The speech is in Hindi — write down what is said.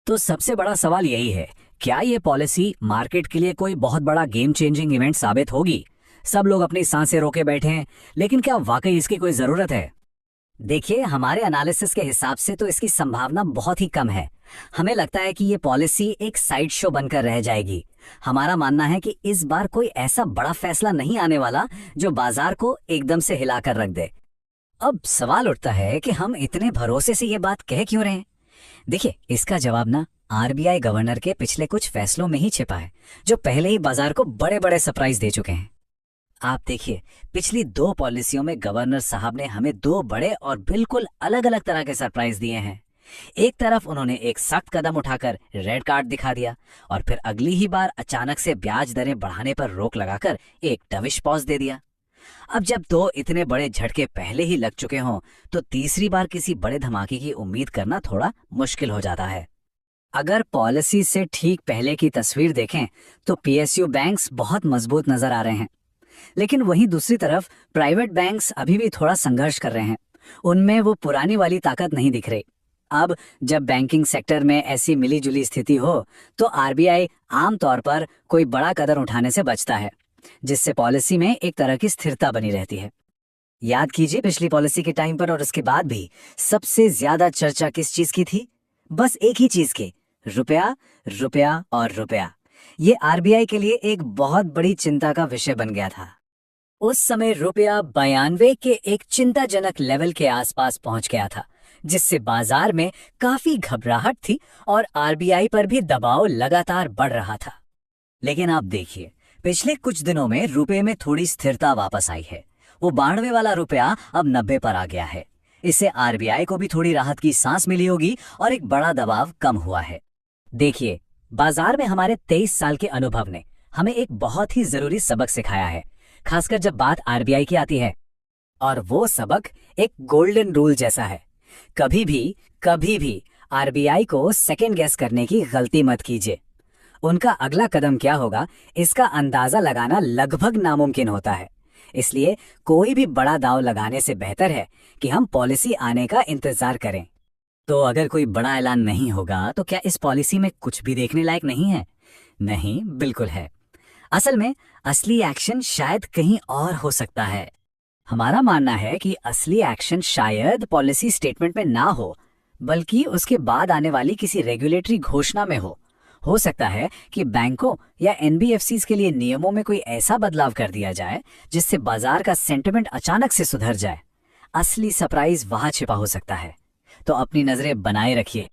तो सबसे बड़ा सवाल यही है, क्या ये पॉलिसी मार्केट के लिए कोई बहुत बड़ा गेम चेंजिंग इवेंट साबित होगी? सब लोग अपनी सांसें रोके बैठे हैं, लेकिन क्या वाकई इसकी कोई जरूरत है? देखिए, हमारे एनालिसिस के हिसाब से तो इसकी संभावना बहुत ही कम है। हमें लगता है कि ये पॉलिसी एक साइड शो बनकर रह जाएगी। हमारा मानना है कि इस बार कोई ऐसा बड़ा फैसला नहीं आने वाला जो बाजार को एकदम से हिलाकर रख दे। अब सवाल उठता है कि हम इतने भरोसे से ये बात कह क्यों रहे हैं? देखिए, इसका जवाब ना आरबीआई गवर्नर के पिछले कुछ फैसलों में ही छिपा है, जो पहले ही बाजार को बड़े बड़े सरप्राइज दे चुके हैं। आप देखिए, पिछली दो पॉलिसियों में गवर्नर साहब ने हमें दो बड़े और बिल्कुल अलग अलग तरह के सरप्राइज दिए हैं। एक तरफ उन्होंने एक सख्त कदम उठाकर रेड कार्ड दिखा दिया, और फिर अगली ही बार अचानक से ब्याज दरें बढ़ाने पर रोक लगाकर एक डविश पॉज दे दिया। अब जब दो इतने बड़े झटके पहले ही लग चुके हों, तो तीसरी बार किसी बड़े धमाके की उम्मीद करना थोड़ा मुश्किल हो जाता है। अगर पॉलिसी से ठीक पहले की तस्वीर देखें तो पीएसयू बैंक्स बहुत मजबूत नजर आ रहे हैं, लेकिन वहीं दूसरी तरफ प्राइवेट बैंक्स अभी भी थोड़ा संघर्ष कर रहे हैं। उनमें वो पुरानी वाली ताकत नहीं दिख रही। अब जब बैंकिंग सेक्टर में ऐसी मिलीजुली स्थिति हो, तो आरबीआई आमतौर पर कोई बड़ा कदम उठाने से बचता है, जिससे पॉलिसी में एक तरह की स्थिरता बनी रहती है। याद कीजिए, पिछली पॉलिसी के टाइम पर और उसके बाद भी सबसे ज्यादा चर्चा किस चीज की थी? बस एक ही चीज की, रुपया, रुपया और रुपया। ये आरबीआई के लिए एक बहुत बड़ी चिंता का विषय बन गया था। उस समय रुपया 92 के एक चिंताजनक लेवल के आसपास पहुंच गया था, जिससे बाजार में काफी घबराहट थी और आरबीआई पर भी दबाव लगातार बढ़ रहा था। लेकिन आप देखिए, पिछले कुछ दिनों में रुपये में थोड़ी स्थिरता वापस आई है। वो 92 वाला रुपया अब 90 पर आ गया है। इससे आरबीआई को भी थोड़ी राहत की सांस मिली होगी और एक बड़ा दबाव कम हुआ है। देखिए, बाजार में हमारे 23 साल के अनुभव ने हमें एक बहुत ही जरूरी सबक सिखाया है, खासकर जब बात आरबीआई की आती है। और वो सबक एक गोल्डन रूल जैसा है। कभी भी आरबीआई को सेकंड गेस करने की गलती मत कीजिए। उनका अगला कदम क्या होगा, इसका अंदाजा लगाना लगभग नामुमकिन होता है। इसलिए कोई भी बड़ा दांव लगाने से बेहतर है कि हम पॉलिसी आने का इंतजार करें। तो अगर कोई बड़ा ऐलान नहीं होगा, तो क्या इस पॉलिसी में कुछ भी देखने लायक नहीं है? नहीं, बिल्कुल है। असल में असली एक्शन शायद कहीं और हो सकता है। हमारा मानना है कि असली एक्शन शायद पॉलिसी स्टेटमेंट में ना हो, बल्कि उसके बाद आने वाली किसी रेगुलेटरी घोषणा में हो। हो सकता है कि बैंकों या एनबीएफसीज के लिए नियमों में कोई ऐसा बदलाव कर दिया जाए जिससे बाजार का सेंटिमेंट अचानक से सुधर जाए। असली सरप्राइज वहां छिपा हो सकता है। तो अपनी नजरें बनाए रखिए।